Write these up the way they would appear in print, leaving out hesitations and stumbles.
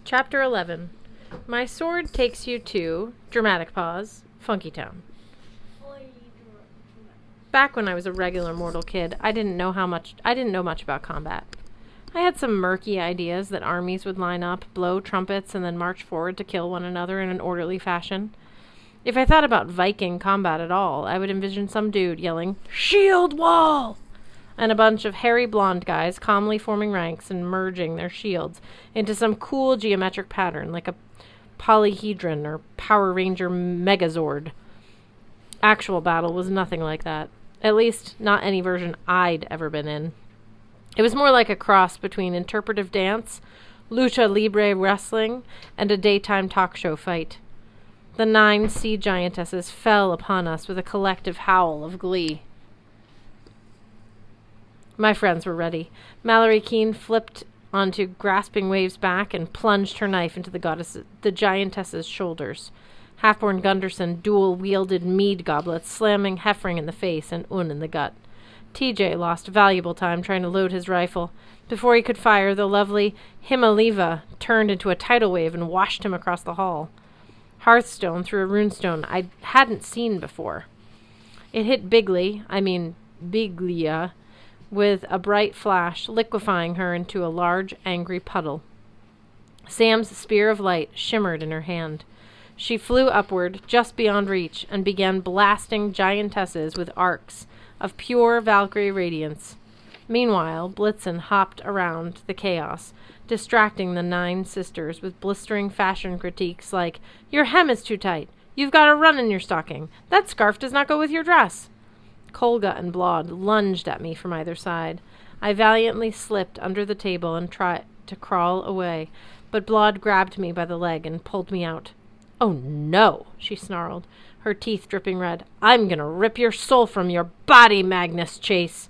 Chapter 11. My sword takes you to, dramatic pause, Funky Town. Back when I was a regular mortal kid, I didn't know much about combat. I had some murky ideas that armies would line up, blow trumpets, and then march forward to kill one another in an orderly fashion. If I thought about Viking combat at all, I would envision some dude yelling, "Shield wall!" and a bunch of hairy blonde guys calmly forming ranks and merging their shields into some cool geometric pattern like a polyhedron or Power Ranger Megazord. Actual battle was nothing like that. At least, not any version I'd ever been in. It was more like a cross between interpretive dance, lucha libre wrestling, and a daytime talk show fight. The 9 sea giantesses fell upon us with a collective howl of glee. My friends were ready. Mallory Keene flipped onto grasping Wave's back and plunged her knife into the giantess's shoulders. Halfborn Gunderson dual-wielded mead goblets, slamming Heffring in the face and Un in the gut. TJ lost valuable time trying to load his rifle. Before he could fire, the lovely Himaliva turned into a tidal wave and washed him across the hall. Hearthstone threw a runestone I hadn't seen before. It hit Biglia, with a bright flash, liquefying her into a large, angry puddle. Sam's spear of light shimmered in her hand. She flew upward, just beyond reach, and began blasting giantesses with arcs of pure Valkyrie radiance. Meanwhile, Blitzen hopped around the chaos, distracting the 9 sisters with blistering fashion critiques like, "Your hem is too tight. You've got a run in your stocking. That scarf does not go with your dress." Kolga and Blod lunged at me from either side. I valiantly slipped under the table and tried to crawl away, but Blod grabbed me by the leg and pulled me out. "Oh no," she snarled, her teeth dripping red. "I'm gonna rip your soul from your body, Magnus Chase."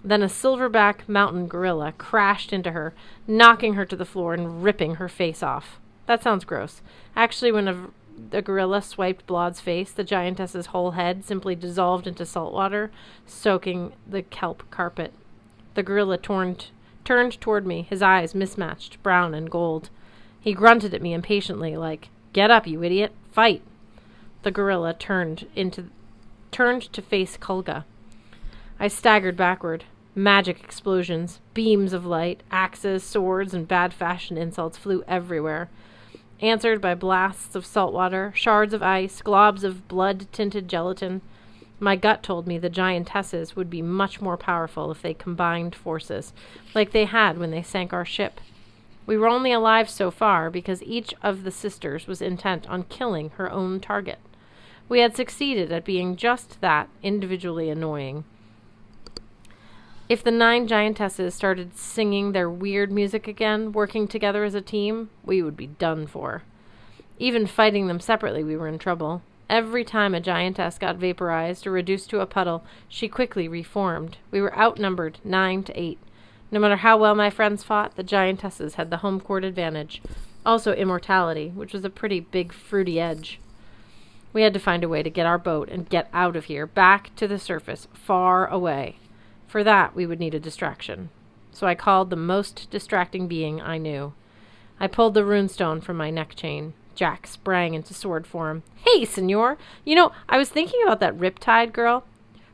Then a silverback mountain gorilla crashed into her, knocking her to the floor and ripping her face off. That sounds gross. Actually, when the gorilla swiped Blod's face, the giantess's whole head simply dissolved into salt water, soaking the kelp carpet. The gorilla turned toward me, his eyes mismatched, brown and gold. He grunted at me impatiently, like, "Get up, you idiot. Fight." The gorilla turned to face Kolga. I staggered backward. Magic explosions, beams of light, axes, swords, and bad fashion insults flew everywhere, answered by blasts of salt water, shards of ice, globs of blood-tinted gelatin. My gut told me the giantesses would be much more powerful if they combined forces, like they had when they sank our ship. We were only alive so far because each of the sisters was intent on killing her own target. We had succeeded at being just that, individually annoying. If the 9 giantesses started singing their weird music again, working together as a team, we would be done for. Even fighting them separately, we were in trouble. Every time a giantess got vaporized or reduced to a puddle, she quickly reformed. We were outnumbered 9-8. No matter how well my friends fought, the giantesses had the home court advantage. Also immortality, which was a pretty big fruity edge. We had to find a way to get our boat and get out of here, back to the surface, far away. For that, we would need a distraction. So I called the most distracting being I knew. I pulled the runestone from my neck chain. Jack sprang into sword form. "Hey, senor! I was thinking about that Riptide girl.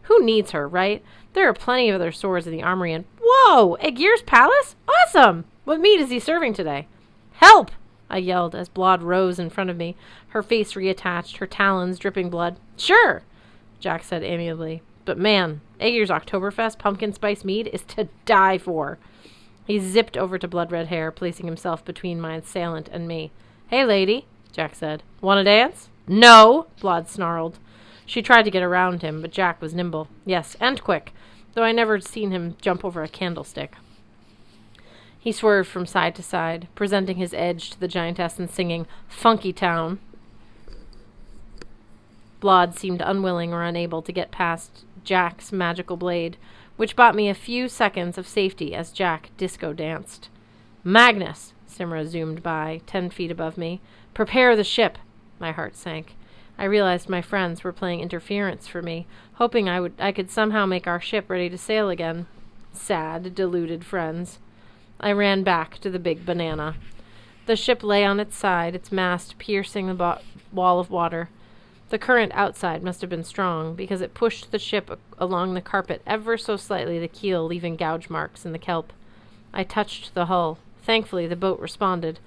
Who needs her, right? There are plenty of other swords in the armory and—" "Whoa! Aegir's palace? Awesome! What meat is he serving today?" "Help!" I yelled as Blod rose in front of me, her face reattached, her talons dripping blood. "Sure," Jack said amiably. "But man, Aegir's Oktoberfest pumpkin spice mead is to die for." He zipped over to Blood Red Hair, placing himself between my assailant and me. "Hey, lady," Jack said. "Want to dance?" "No," Blod snarled. She tried to get around him, but Jack was nimble. Yes, and quick, though I never seen him jump over a candlestick. He swerved from side to side, presenting his edge to the giantess and singing, "Funky Town." Blod seemed unwilling or unable to get past Jack's magical blade, which bought me a few seconds of safety as Jack disco danced. "Magnus!" Simra zoomed by, 10 feet above me. "Prepare the ship!" My heart sank. I realized my friends were playing interference for me, hoping I could somehow make our ship ready to sail again. Sad, deluded friends. I ran back to the big banana. The ship lay on its side, its mast piercing the wall of water. The current outside must have been strong, because it pushed the ship along the carpet ever so slightly, the keel leaving gouge marks in the kelp. I touched the hull. Thankfully, the boat responded,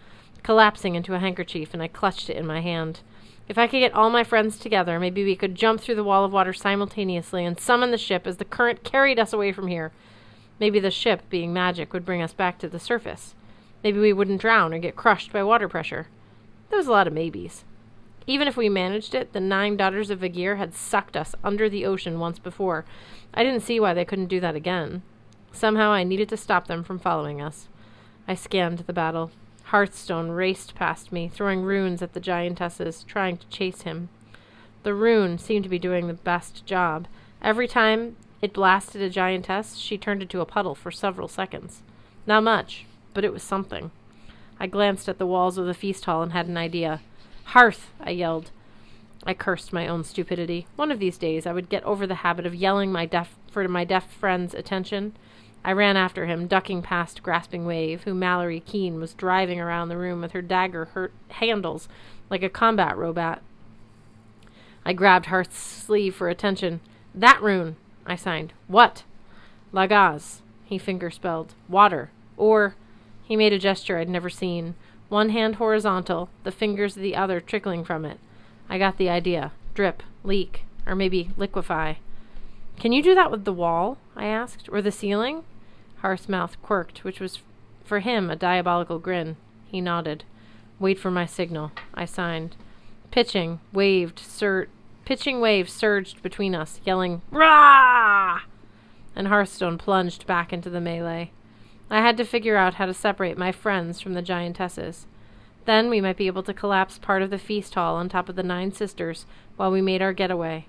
collapsing into a handkerchief, and I clutched it in my hand. If I could get all my friends together, maybe we could jump through the wall of water simultaneously and summon the ship as the current carried us away from here. Maybe the ship, being magic, would bring us back to the surface. Maybe we wouldn't drown or get crushed by water pressure. There was a lot of maybes. Even if we managed it, the 9 daughters of Aegir had sucked us under the ocean once before. I didn't see why they couldn't do that again. Somehow I needed to stop them from following us. I scanned the battle. Hearthstone raced past me, throwing runes at the giantesses, trying to chase him. The rune seemed to be doing the best job. Every time it blasted a giantess, she turned into a puddle for several seconds. Not much, but it was something. I glanced at the walls of the feast hall and had an idea. "Hearth!" I yelled. I cursed my own stupidity. One of these days I would get over the habit of yelling for my deaf friend's attention. I ran after him, ducking past Grasping Wave, who Mallory Keene was driving around the room with her dagger handles like a combat robot. I grabbed Hearth's sleeve for attention. "That rune!" I signed. "What?" "Lagaz," he finger-spelled. "Water." Or, he made a gesture I'd never seen. One hand horizontal, the fingers of the other trickling from it. I got the idea. Drip, leak, or maybe liquefy. "Can you do that with the wall?" I asked. "Or the ceiling?" Hearth's mouth quirked, which was for him a diabolical grin. He nodded. "Wait for my signal," I signed. Pitching wave surged between us, yelling, "Rah!" And Hearthstone plunged back into the melee. I had to figure out how to separate my friends from the giantesses. Then we might be able to collapse part of the feast hall on top of the 9 sisters while we made our getaway.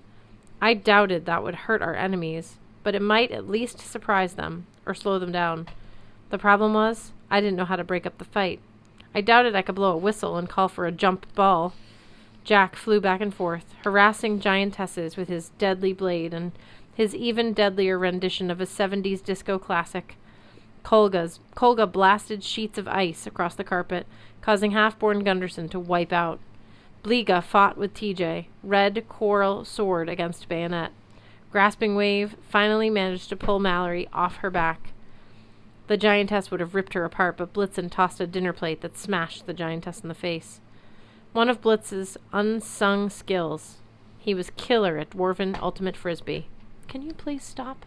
I doubted that would hurt our enemies, but it might at least surprise them, or slow them down. The problem was, I didn't know how to break up the fight. I doubted I could blow a whistle and call for a jump ball. Jack flew back and forth, harassing giantesses with his deadly blade and his even deadlier rendition of a 70s disco classic. Kolga blasted sheets of ice across the carpet, causing half-born Gunderson to wipe out. Bliga fought with TJ, red coral sword against bayonet. Grasping Wave finally managed to pull Mallory off her back. The giantess would have ripped her apart, but Blitzen tossed a dinner plate that smashed the giantess in the face. One of Blitz's unsung skills. He was killer at Dwarven Ultimate Frisbee. Can you please stop?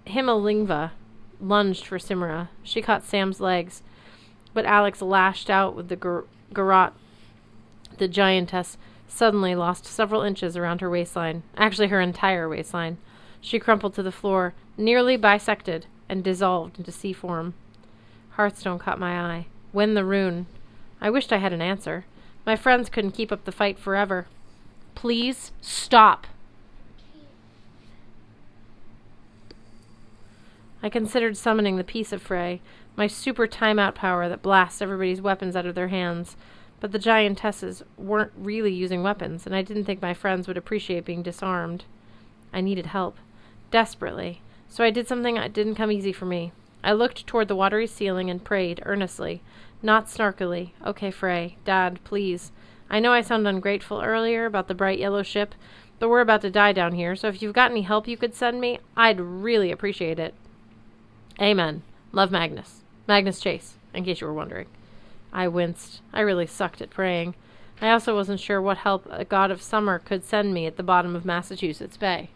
Himalingva lunged for Simra. She caught Sam's legs, but Alex lashed out with the garrote. The giantess suddenly lost several inches around her waistline, actually her entire waistline. She crumpled to the floor, nearly bisected, and dissolved into sea form. Hearthstone caught my eye. When the rune. I wished I had an answer. My friends couldn't keep up the fight forever. Please stop. I considered summoning the Piece of Frey, my super timeout power that blasts everybody's weapons out of their hands, but the giantesses weren't really using weapons, and I didn't think my friends would appreciate being disarmed. I needed help. Desperately. So I did something that didn't come easy for me. I looked toward the watery ceiling and prayed earnestly, not snarkily. "Okay, Frey, Dad, please. I know I sounded ungrateful earlier about the bright yellow ship, but we're about to die down here, so if you've got any help you could send me, I'd really appreciate it. Amen. Love, Magnus. Magnus Chase, in case you were wondering." I winced. I really sucked at praying. I also wasn't sure what help a god of summer could send me at the bottom of Massachusetts Bay.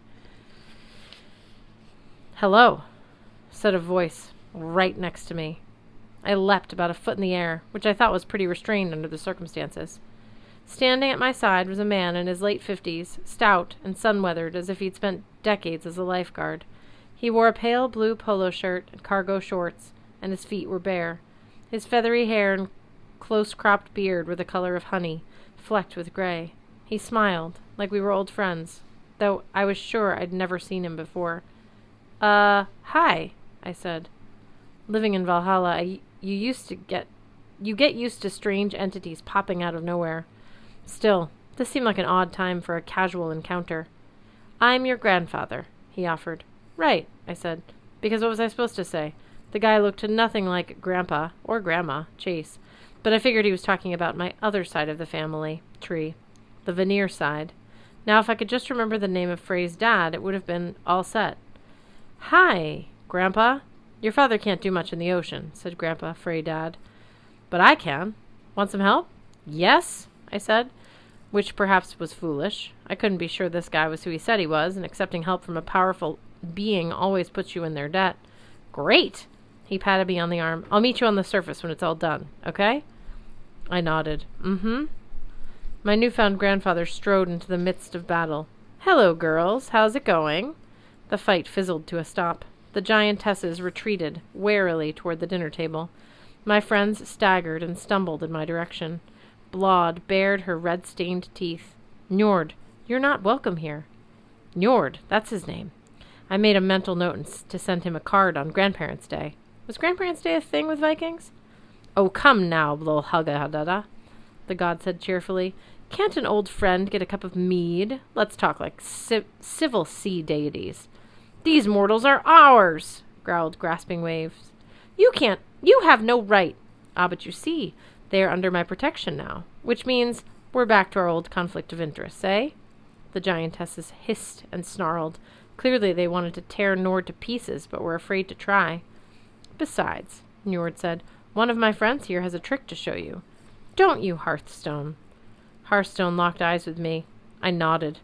"Hello," said a voice right next to me. I leapt about a foot in the air, which I thought was pretty restrained under the circumstances. Standing at my side was a man in his late 50s, stout and sun-weathered as if he'd spent decades as a lifeguard. He wore a pale blue polo shirt and cargo shorts, and his feet were bare. His feathery hair and close-cropped beard were the color of honey, flecked with gray. He smiled, like we were old friends, though I was sure I'd never seen him before. Hi," I said. Living in Valhalla, you get used to strange entities popping out of nowhere. Still, this seemed like an odd time for a casual encounter. I'm your grandfather, he offered. Right, I said, because what was I supposed to say? The guy looked nothing like Grandpa or Grandma Chase, but I figured he was talking about my other side of the family tree, the veneer side. Now, if I could just remember the name of Frey's dad, it would have been all set. Hi, Grandpa. Your father can't do much in the ocean, said Grandpa Frey Dad. But I can. Want some help? Yes, I said, which perhaps was foolish. I couldn't be sure this guy was who he said he was, and accepting help from a powerful being always puts you in their debt. Great! He patted me on the arm. I'll meet you on the surface when it's all done, okay? I nodded. Mm-hmm. My newfound grandfather strode into the midst of battle. Hello, girls. How's it going? The fight fizzled to a stop. The giantesses retreated warily toward the dinner table. My friends staggered and stumbled in my direction. Blaud bared her red-stained teeth. Njord, you're not welcome here. Njord, that's his name. I made a mental note to send him a card on Grandparents' Day. Was Grandparents' Day a thing with Vikings? Oh, come now, Blolhaggadada, the god said cheerfully. Can't an old friend get a cup of mead? Let's talk like civil sea deities. These mortals are ours, growled Grasping Waves. You have no right. Ah, but you see, they are under my protection now, which means we're back to our old conflict of interests, eh? The giantesses hissed and snarled. Clearly they wanted to tear Njord to pieces, but were afraid to try. Besides, Njord said, one of my friends here has a trick to show you. Don't you, Hearthstone? Hearthstone locked eyes with me. I nodded.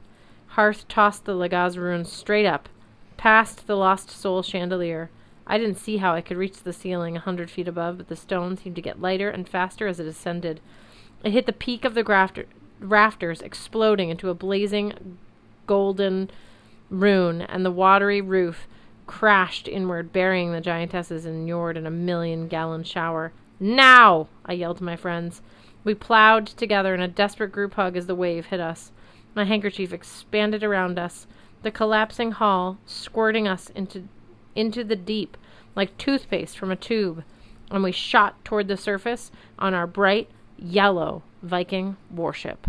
Hearth tossed the Lagaz rune straight up, past the Lost Soul chandelier. I didn't see how I could reach the ceiling 100 feet above, but the stone seemed to get lighter and faster as it ascended. It hit the peak of the rafters, exploding into a blazing golden rune, and the watery roof crashed inward, burying the giantesses and Njord in a 1,000,000-gallon shower. Now! I yelled to my friends. We plowed together in a desperate group hug as the wave hit us. My handkerchief expanded around us, the collapsing hall squirting us into the deep like toothpaste from a tube, and we shot toward the surface on our bright, yellow Viking warship.